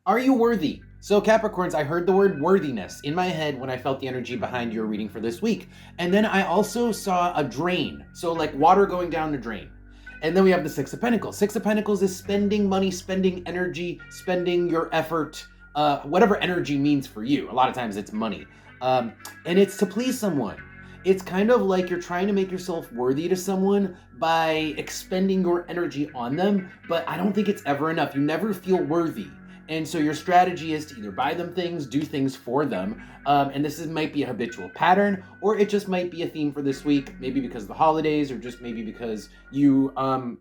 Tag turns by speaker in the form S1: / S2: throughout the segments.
S1: Are you worthy? So Capricorns, I heard the word worthiness in my head when I felt the energy behind your reading for this week. And then I also saw a drain. So like water going down the drain. And then we have the Six of Pentacles. Six of Pentacles is spending money, spending energy, spending your effort, whatever energy means for you. A lot of times it's money. And it's to please someone. It's kind of like you're trying to make yourself worthy to someone by expending your energy on them, but I don't think it's ever enough. You never feel worthy. And so your strategy is to either buy them things, do things for them, and might be a habitual pattern, or it just might be a theme for this week, maybe because of the holidays, or just maybe because you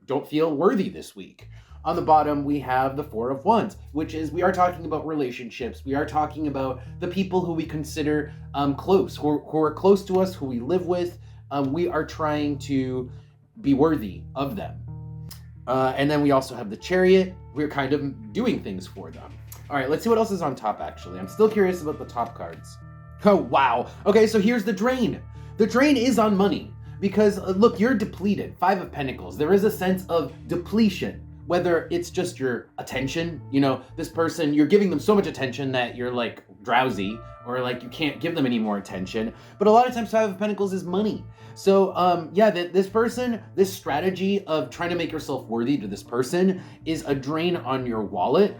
S1: don't feel worthy this week. On the bottom, we have the Four of Wands, which is we are talking about relationships. We are talking about the people who we consider close, who are close to us, who we live with. We are trying to be worthy of them. And then we also have the Chariot. We're kind of doing things for them. All right, let's see what else is on top, actually. I'm still curious about the top cards. Oh, wow. Okay, so here's the drain. The drain is on money because, look, you're depleted. Five of Pentacles. There is a sense of depletion. Whether it's just your attention, this person, you're giving them so much attention that you're like drowsy or like you can't give them any more attention. But a lot of times Five of Pentacles is money. So this strategy of trying to make yourself worthy to this person is a drain on your wallet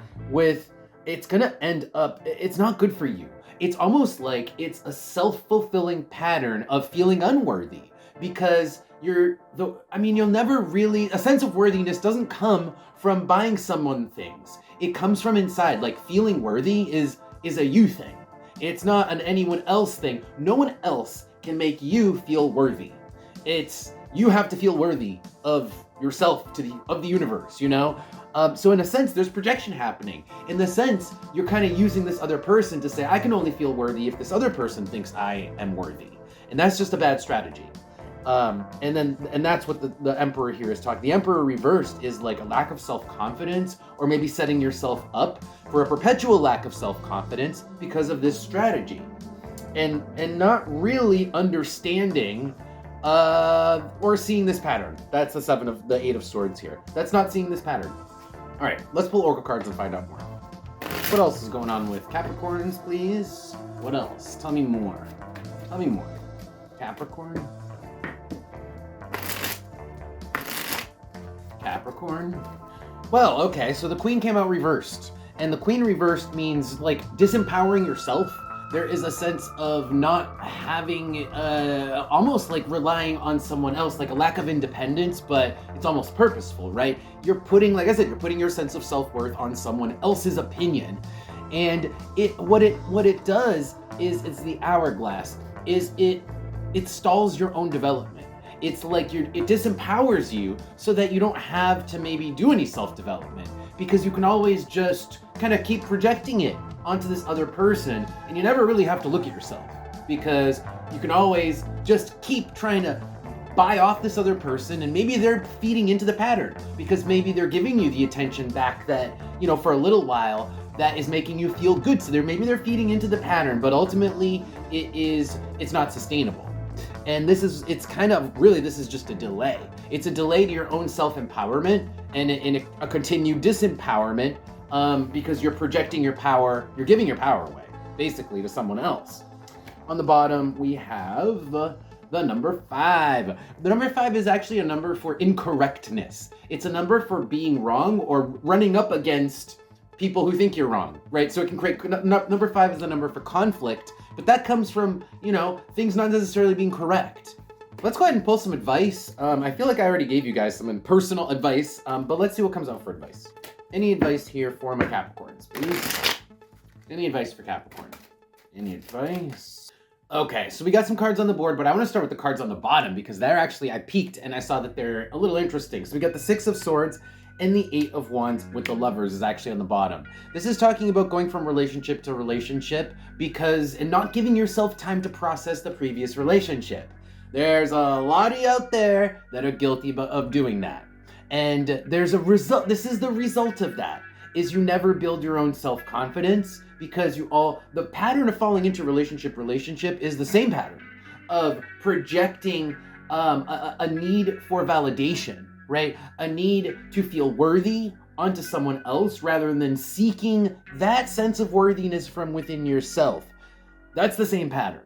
S1: it's gonna end up, it's not good for you. It's almost like it's a self-fulfilling pattern of feeling unworthy because you'll never really, a sense of worthiness doesn't come from buying someone things. It comes from inside. Like feeling worthy is a you thing. It's not an anyone else thing. No one else can make you feel worthy. You have to feel worthy of yourself of the universe, So in a sense, there's projection happening. In the sense, you're kind of using this other person to say, I can only feel worthy if this other person thinks I am worthy. And that's just a bad strategy. And that's what the Emperor here is talking. The Emperor reversed is like a lack of self-confidence, or maybe setting yourself up for a perpetual lack of self-confidence because of this strategy. And not really understanding or seeing this pattern. That's the Eight of Swords here. That's not seeing this pattern. All right, let's pull Oracle cards and find out more. What else is going on with Capricorns, please? What else? Tell me more. Capricorn? Well, okay, so the Queen came out reversed. And the Queen reversed means like disempowering yourself. There is a sense of not having, almost like relying on someone else, like a lack of independence, but it's almost purposeful, right? You're putting, like I said, you're putting your sense of self-worth on someone else's opinion. And what it does is, it's the hourglass, is it stalls your own development. It's like it disempowers you so that you don't have to maybe do any self-development, because you can always just kind of keep projecting it onto this other person, and you never really have to look at yourself, because you can always just keep trying to buy off this other person, and maybe they're feeding into the pattern because maybe they're giving you the attention back that, for a little while that is making you feel good. So maybe they're feeding into the pattern, but ultimately it's not sustainable. And this is just a delay. It's a delay to your own self-empowerment and a continued disempowerment, because you're projecting your power, you're giving your power away, basically, to someone else. On the bottom, we have the number 5. The number 5 is actually a number for incorrectness. It's a number for being wrong or running up against people who think you're wrong, right? So it can create, number 5 is a number for conflict, but that comes from, things not necessarily being correct. Let's go ahead and pull some advice. I feel like I already gave you guys some personal advice, but let's see what comes out for advice. Any advice here for my Capricorns, please? Any advice for Capricorn? Any advice? Okay, so we got some cards on the board, but I want to start with the cards on the bottom because I peeked and I saw that they're a little interesting. So we got the Six of Swords and the Eight of Wands with the Lovers is actually on the bottom. This is talking about going from relationship to relationship and not giving yourself time to process the previous relationship. There's a lot of you out there that are guilty of doing that. And there's a result. This is the result of that, is you never build your own self-confidence because the pattern of falling into relationship is the same pattern of projecting a need for validation, right? A need to feel worthy onto someone else rather than seeking that sense of worthiness from within yourself. That's the same pattern.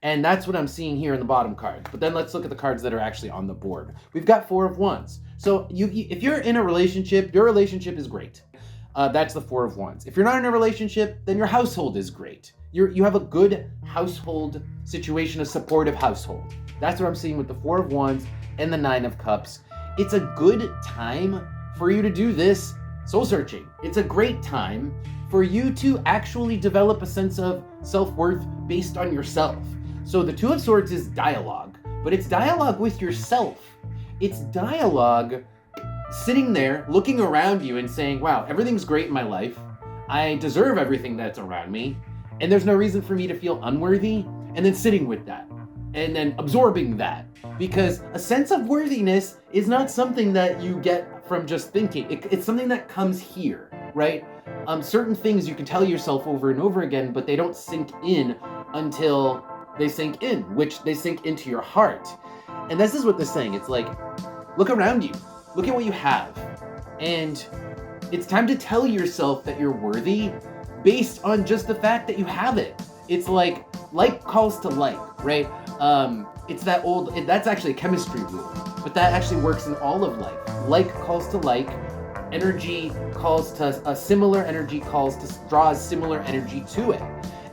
S1: And that's what I'm seeing here in the bottom card. But then let's look at the cards that are actually on the board. We've got Four of Wands. So if you're in a relationship, your relationship is great. That's the Four of Wands. If you're not in a relationship, then your household is great. You have a good household situation, a supportive household. That's what I'm seeing with the Four of Wands and the Nine of Cups. It's a good time for you to do this soul searching. It's a great time for you to actually develop a sense of self-worth based on yourself. So the Two of Swords is dialogue, but it's dialogue with yourself. It's dialogue sitting there looking around you and saying, wow, everything's great in my life. I deserve everything that's around me. And there's no reason for me to feel unworthy. And then sitting with that and then absorbing that, because a sense of worthiness is not something that you get from just thinking. It's something that comes here, right? Certain things you can tell yourself over and over again, but they don't sink in until they sink in, which they sink into your heart. And this is what they're saying. It's like, look around you, look at what you have. And it's time to tell yourself that you're worthy based on just the fact that you have it. It's like calls to like, right? It's that old, that's actually a chemistry rule, but that actually works in all of life. Like calls to like, energy calls to a similar energy draws similar energy to it.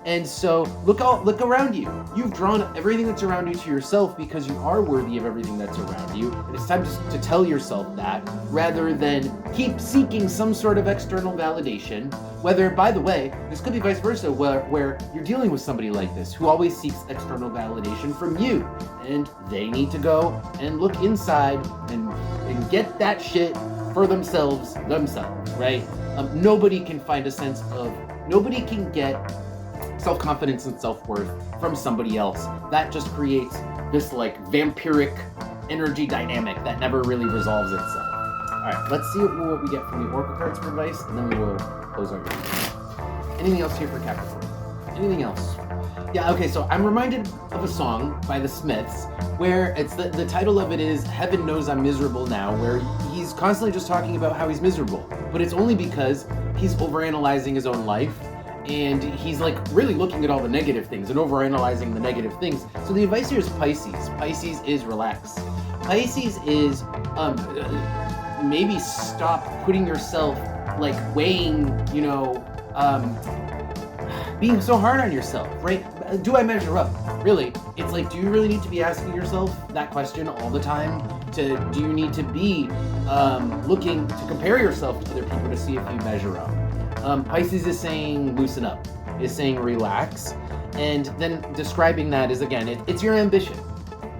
S1: And so look around you. You've drawn everything that's around you to yourself because you are worthy of everything that's around you. And it's time to tell yourself that rather than keep seeking some sort of external validation. Whether, by the way, this could be vice versa, where you're dealing with somebody like this who always seeks external validation from you. And they need to go and look inside and get that shit for themselves, right? Nobody can get self-confidence and self-worth from somebody else. That just creates this like vampiric energy dynamic that never really resolves itself. All right, let's see what we get from the Oracle cards for advice, and then we will close our reading. Anything else here for Capricorn? Anything else? Yeah, okay, so I'm reminded of a song by the Smiths where it's the title of it is Heaven Knows I'm Miserable Now, where he's constantly just talking about how he's miserable, but it's only because he's overanalyzing his own life. And he's like really looking at all the negative things and overanalyzing the negative things. So the advice here is Pisces. Pisces is relax. Pisces is maybe stop putting yourself like weighing, being so hard on yourself, right? Do I measure up? Really? It's like, do you really need to be asking yourself that question all the time? Do you need to be looking to compare yourself to other people to see if you measure up? Pisces is saying loosen up, is saying relax, and then describing that is, again, it's your ambition.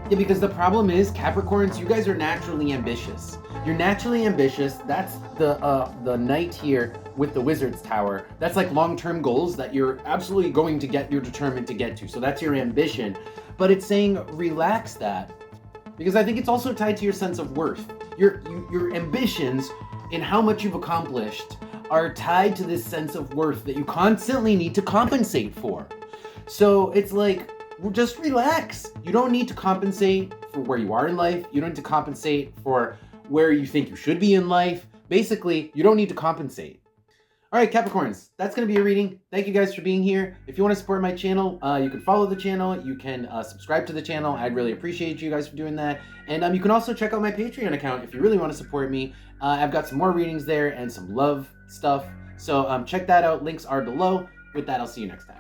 S1: Yeah, because the problem is, Capricorns, you guys are naturally ambitious. You're naturally ambitious. That's the knight here with the wizard's tower. That's like long-term goals that you're absolutely going to get, you're determined to get to. So that's your ambition. But it's saying relax that, because I think it's also tied to your sense of worth. Your ambitions and how much you've accomplished are tied to this sense of worth that you constantly need to compensate for. So it's like, just relax. You don't need to compensate for where you are in life. You don't need to compensate for where you think you should be in life. Basically, you don't need to compensate. All right, Capricorns, that's going to be a reading. Thank you guys for being here. If you want to support my channel, you can follow the channel. You can subscribe to the channel. I'd really appreciate you guys for doing that. And you can also check out my Patreon account if you really want to support me. I've got some more readings there and some love stuff. So check that out. Links are below. With that, I'll see you next time.